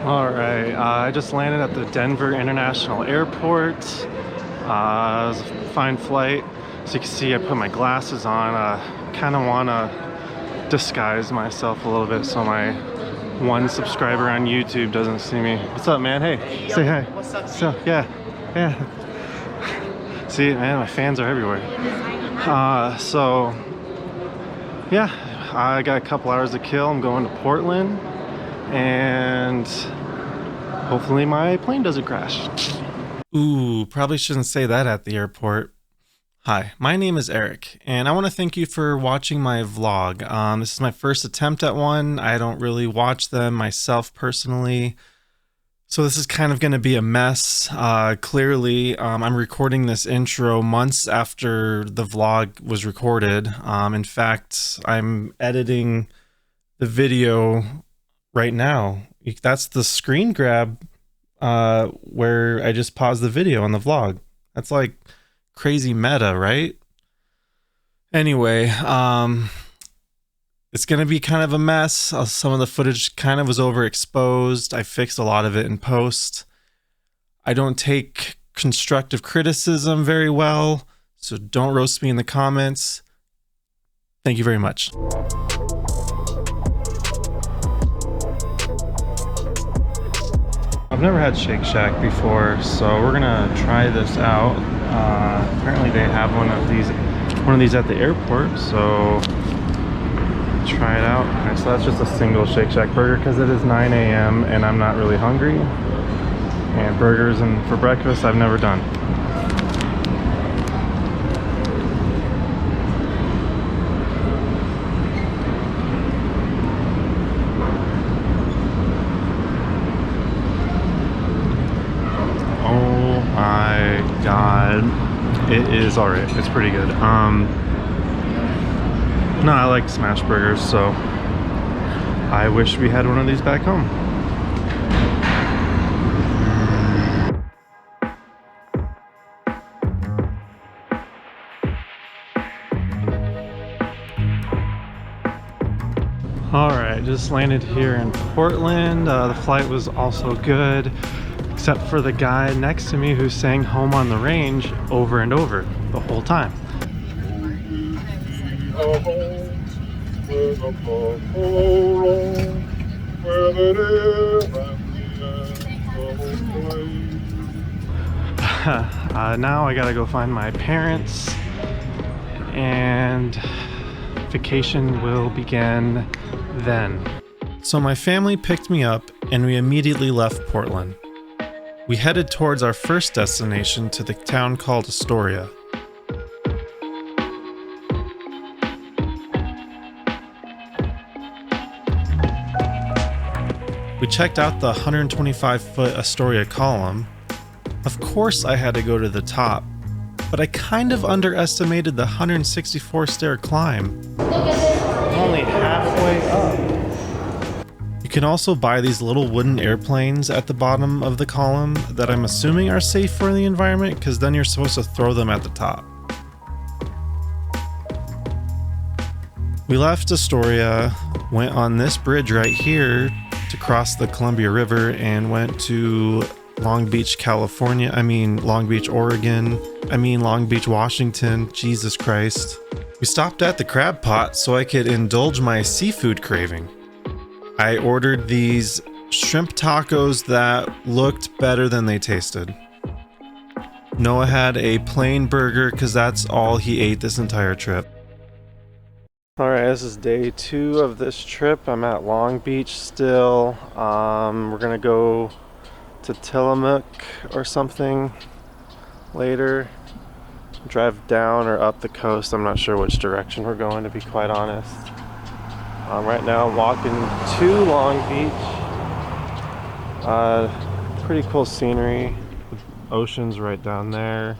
All right, I just landed at the Denver International Airport. It was a fine flight. As you can see, I put my glasses on. Kind of want to disguise myself a little bit so my one subscriber on YouTube doesn't see me. What's up, man? Hey, say hi. What's up? So, yeah. See, man, my fans are everywhere. So, yeah, I got a couple hours to kill. I'm going to Portland. And hopefully my plane doesn't crash. Ooh, probably shouldn't say that at the airport. Hi, my name is Eric, and I want to thank you for watching my vlog. This is my first attempt at one. I don't really watch them myself personally, so this is kind of going to be a mess. Clearly, I'm recording this intro months after the vlog was recorded. In fact, I'm editing the video right now. That's the screen grab where I just paused the video on the vlog. That's like crazy meta, right? Anyway, it's gonna be kind of a mess. Some of the footage kind of was overexposed. I fixed a lot of it in post. I don't take constructive criticism very well, so don't roast me in the comments. Thank you very much. I've never had Shake Shack before, so we're gonna try this out. Apparently they have one of these at the airport, so try it out. All right, so that's just a single Shake Shack burger because it is 9 a.m. and I'm not really hungry. And burgers and for breakfast I've never done. My God, it is alright. It's pretty good. No, I like smash burgers, so I wish we had one of these back home. Alright, just landed here in Portland. The flight was also good, except for the guy next to me who sang Home on the Range over and over the whole time. Now I gotta go find my parents, and vacation will begin then. So my family picked me up and we immediately left Portland. We headed towards our first destination to the town called Astoria. We checked out the 125-foot Astoria column. Of course I had to go to the top, but I kind of underestimated the 164-stair climb. I'm only halfway up. You can also buy these little wooden airplanes at the bottom of the column that I'm assuming are safe for the environment, because then you're supposed to throw them at the top. We left Astoria, went on this bridge right here to cross the Columbia River, and went to Long Beach, California. Long Beach, Oregon. Long Beach, Washington. Jesus Christ. We stopped at the Crab Pot so I could indulge my seafood craving. I ordered these shrimp tacos that looked better than they tasted. Noah had a plain burger because that's all he ate this entire trip. Alright, this is day 2 of this trip. I'm at Long Beach still. We're gonna go to Tillamook or something later. Drive down or up the coast. I'm not sure which direction we're going, to be quite honest. Right now I'm walking to Long Beach. Pretty cool scenery. The ocean's right down there.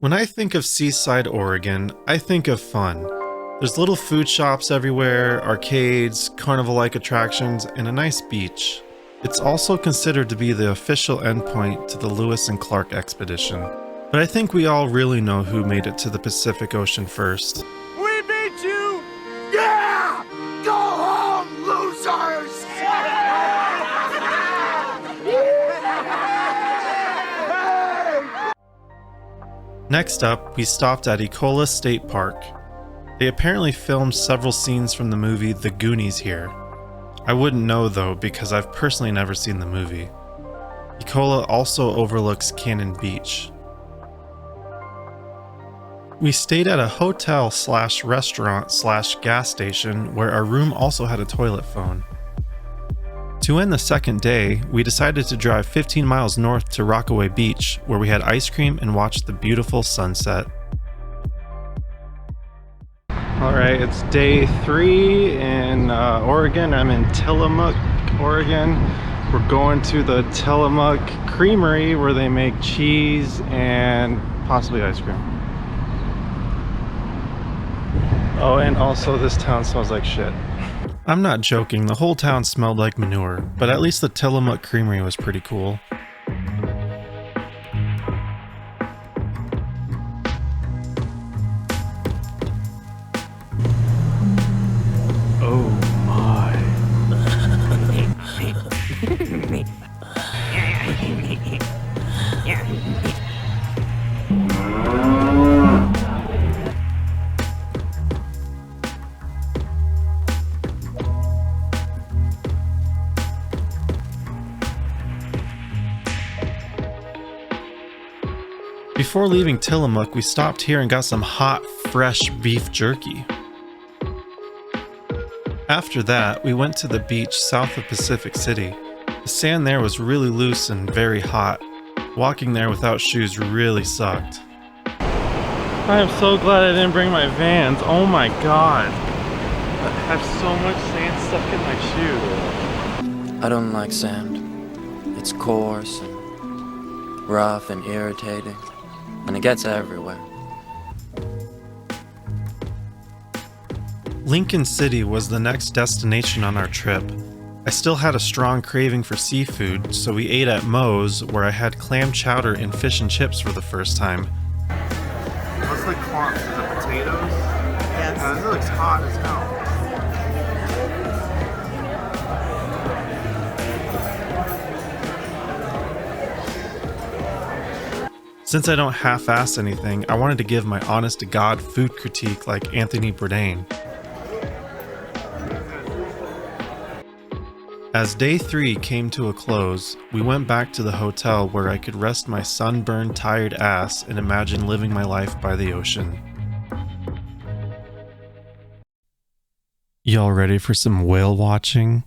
When I think of Seaside, Oregon, I think of fun. There's little food shops everywhere, arcades, carnival-like attractions, and a nice beach. It's also considered to be the official endpoint to the Lewis and Clark expedition. But I think we all really know who made it to the Pacific Ocean first. We beat you! Yeah! Go home, losers! Next up, we stopped at Ecola State Park. They apparently filmed several scenes from the movie The Goonies here. I wouldn't know though because I've personally never seen the movie. Ecola also overlooks Cannon Beach. We stayed at a hotel / restaurant / gas station where our room also had a toilet phone. To end the second day, we decided to drive 15 miles north to Rockaway Beach where we had ice cream and watched the beautiful sunset. Alright, it's day 3 in Oregon. I'm in Tillamook, Oregon. We're going to the Tillamook Creamery where they make cheese and possibly ice cream. Oh, and also this town smells like shit. I'm not joking, the whole town smelled like manure, but at least the Tillamook Creamery was pretty cool. Oh my. Before leaving Tillamook, we stopped here and got some hot, fresh beef jerky. After that, we went to the beach south of Pacific City. The sand there was really loose and very hot. Walking there without shoes really sucked. I am so glad I didn't bring my Vans. Oh my god. I have so much sand stuck in my shoe. I don't like sand. It's coarse and rough and irritating, and it gets everywhere. Lincoln City was the next destination on our trip. I still had a strong craving for seafood, so we ate at Moe's, where I had clam chowder and fish and chips for the first time. What's the clumps? Is it potatoes? Yes. This looks hot as hell. Since I don't half-ass anything, I wanted to give my honest-to-God food critique like Anthony Bourdain. As day 3 came to a close, we went back to the hotel where I could rest my sunburned, tired ass and imagine living my life by the ocean. Y'all ready for some whale watching?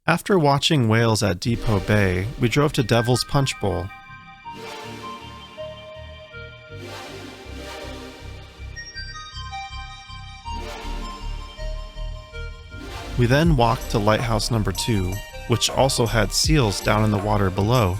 After watching whales at Depot Bay, we drove to Devil's Punch Bowl. We then walked to lighthouse number 2, which also had seals down in the water below.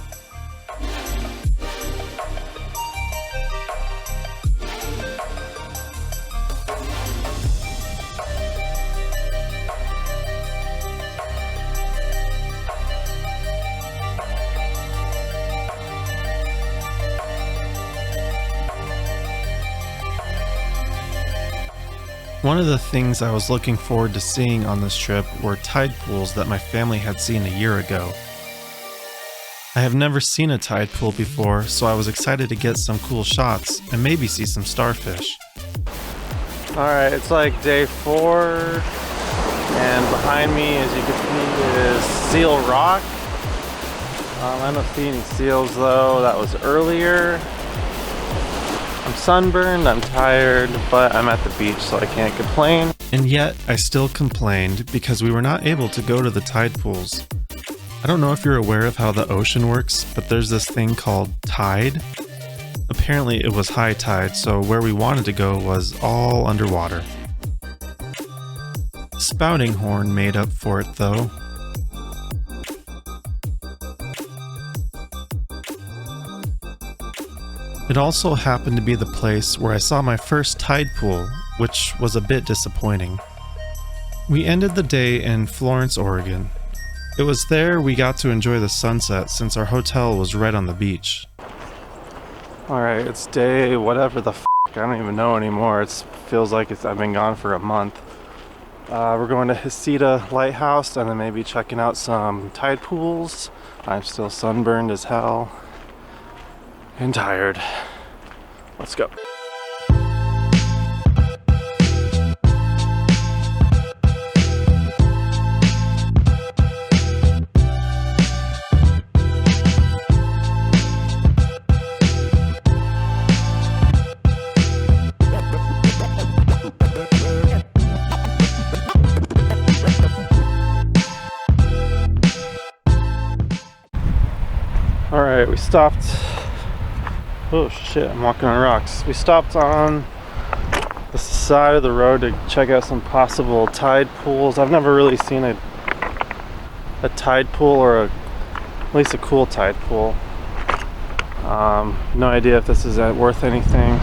One of the things I was looking forward to seeing on this trip were tide pools that my family had seen a year ago. I have never seen a tide pool before, so I was excited to get some cool shots and maybe see some starfish. Alright, it's like day 4, and behind me, as you can see, is Seal Rock. I don't see any seals though, that was earlier. I'm sunburned, I'm tired, but I'm at the beach, so I can't complain. And yet, I still complained because we were not able to go to the tide pools. I don't know if you're aware of how the ocean works, but there's this thing called tide. Apparently it was high tide, so where we wanted to go was all underwater. Spouting Horn made up for it though. It also happened to be the place where I saw my first tide pool, which was a bit disappointing. We ended the day in Florence, Oregon. It was there we got to enjoy the sunset since our hotel was right on the beach. Alright, it's day whatever the I don't even know anymore. It feels like I've been gone for a month. We're going to Heceta Lighthouse and then maybe checking out some tide pools. I'm still sunburned as hell. And tired. Let's go. All right, we stopped. Oh shit, I'm walking on rocks. We stopped on the side of the road to check out some possible tide pools. I've never really seen a tide pool or at least a cool tide pool. No idea if this is worth anything.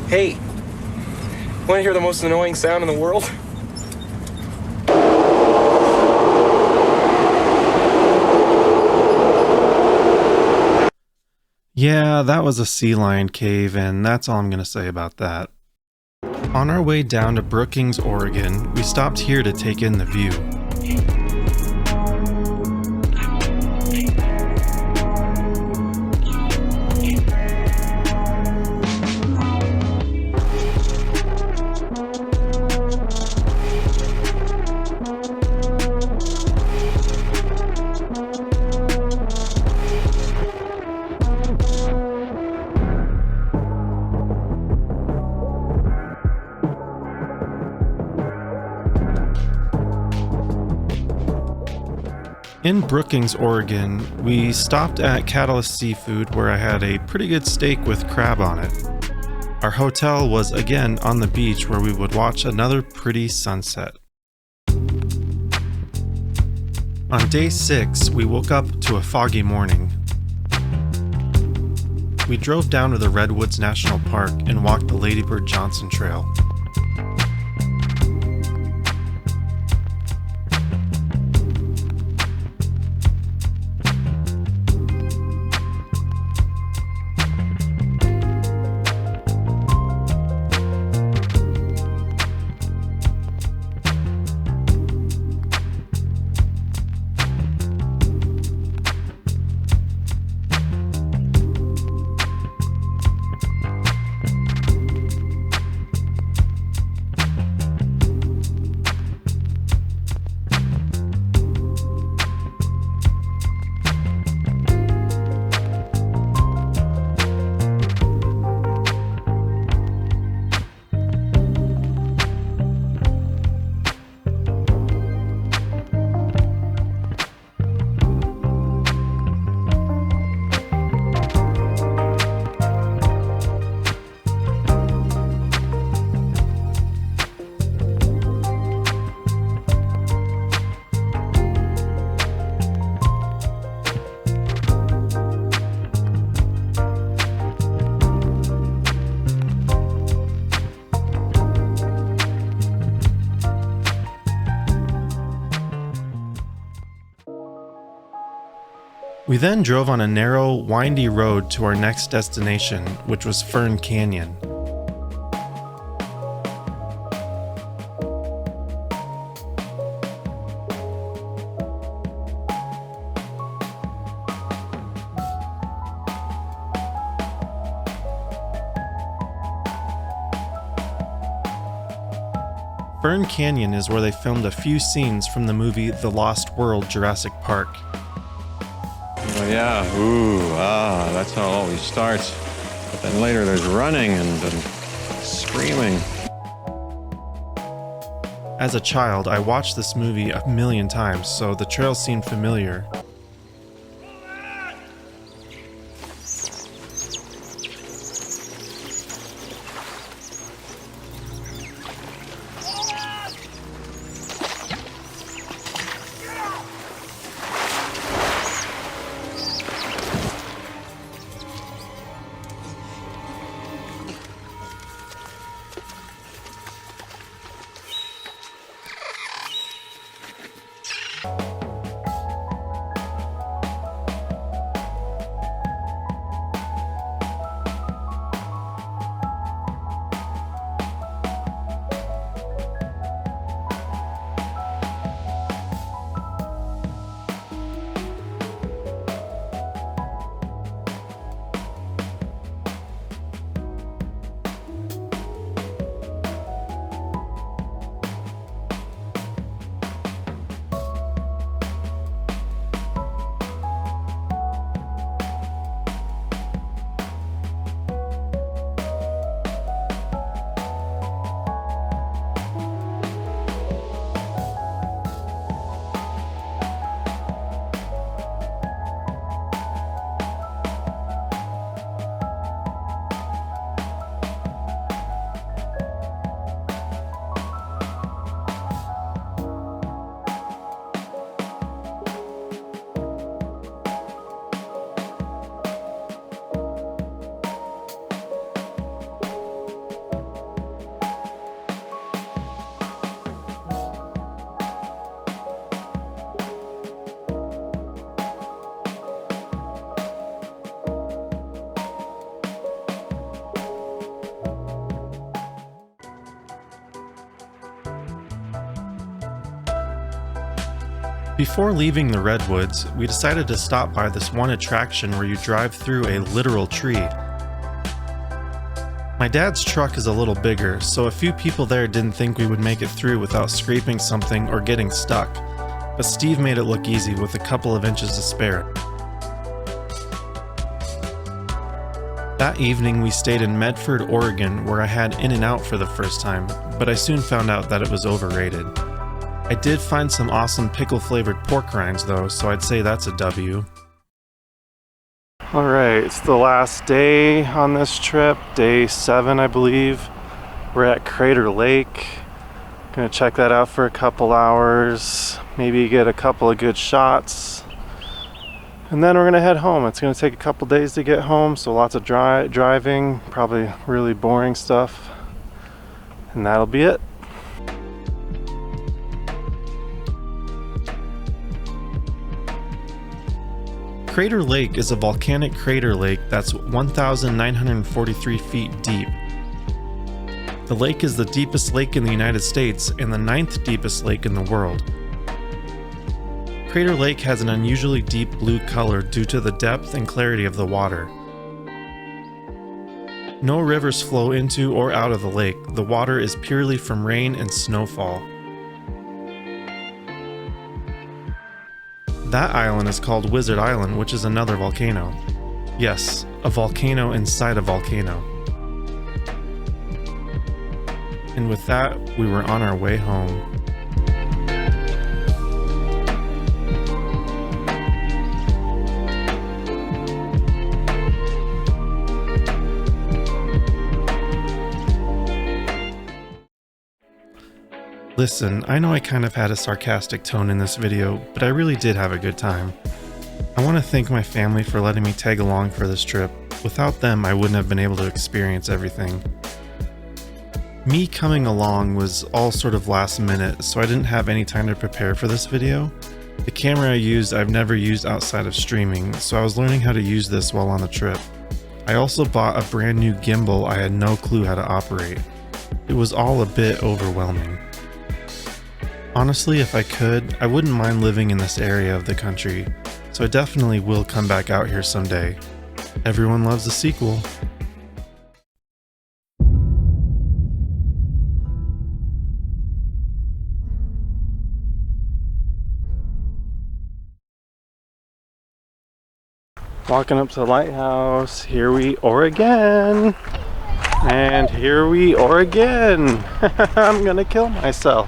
Hey, want to hear the most annoying sound in the world? Yeah, that was a sea lion cave, and that's all I'm going to say about that. On our way down to Brookings, Oregon, we stopped here to take in the view. In Brookings, Oregon, we stopped at Catalyst Seafood where I had a pretty good steak with crab on it. Our hotel was again on the beach where we would watch another pretty sunset. On day 6, we woke up to a foggy morning. We drove down to the Redwoods National Park and walked the Lady Bird Johnson Trail. We then drove on a narrow, windy road to our next destination, which was Fern Canyon. Fern Canyon is where they filmed a few scenes from the movie The Lost World: Jurassic Park. Oh yeah, that's how it always starts. But then later there's running and screaming. As a child, I watched this movie a million times, so the trail seemed familiar. Before leaving the Redwoods, we decided to stop by this one attraction where you drive through a literal tree. My dad's truck is a little bigger, so a few people there didn't think we would make it through without scraping something or getting stuck, but Steve made it look easy with a couple of inches to spare. That evening we stayed in Medford, Oregon, where I had In-N-Out for the first time, but I soon found out that it was overrated. I did find some awesome pickle flavored pork rinds though, so I'd say that's a W. Alright, it's the last day on this trip, day 7 I believe. We're at Crater Lake. Gonna check that out for a couple hours, maybe get a couple of good shots. And then we're gonna head home. It's gonna take a couple days to get home, so lots of driving, probably really boring stuff. And that'll be it. Crater Lake is a volcanic crater lake that's 1,943 feet deep. The lake is the deepest lake in the United States and the 9th deepest lake in the world. Crater Lake has an unusually deep blue color due to the depth and clarity of the water. No rivers flow into or out of the lake. The water is purely from rain and snowfall. That island is called Wizard Island, which is another volcano. Yes, a volcano inside a volcano. And with that, we were on our way home. Listen, I know I kind of had a sarcastic tone in this video, but I really did have a good time. I want to thank my family for letting me tag along for this trip. Without them, I wouldn't have been able to experience everything. Me coming along was all sort of last minute, so I didn't have any time to prepare for this video. The camera I used I've never used outside of streaming, so I was learning how to use this while on the trip. I also bought a brand new gimbal I had no clue how to operate. It was all a bit overwhelming. Honestly, if I could, I wouldn't mind living in this area of the country, so I definitely will come back out here someday. Everyone loves a sequel. Walking up to the lighthouse, here we are again. And here we are again. I'm gonna kill myself.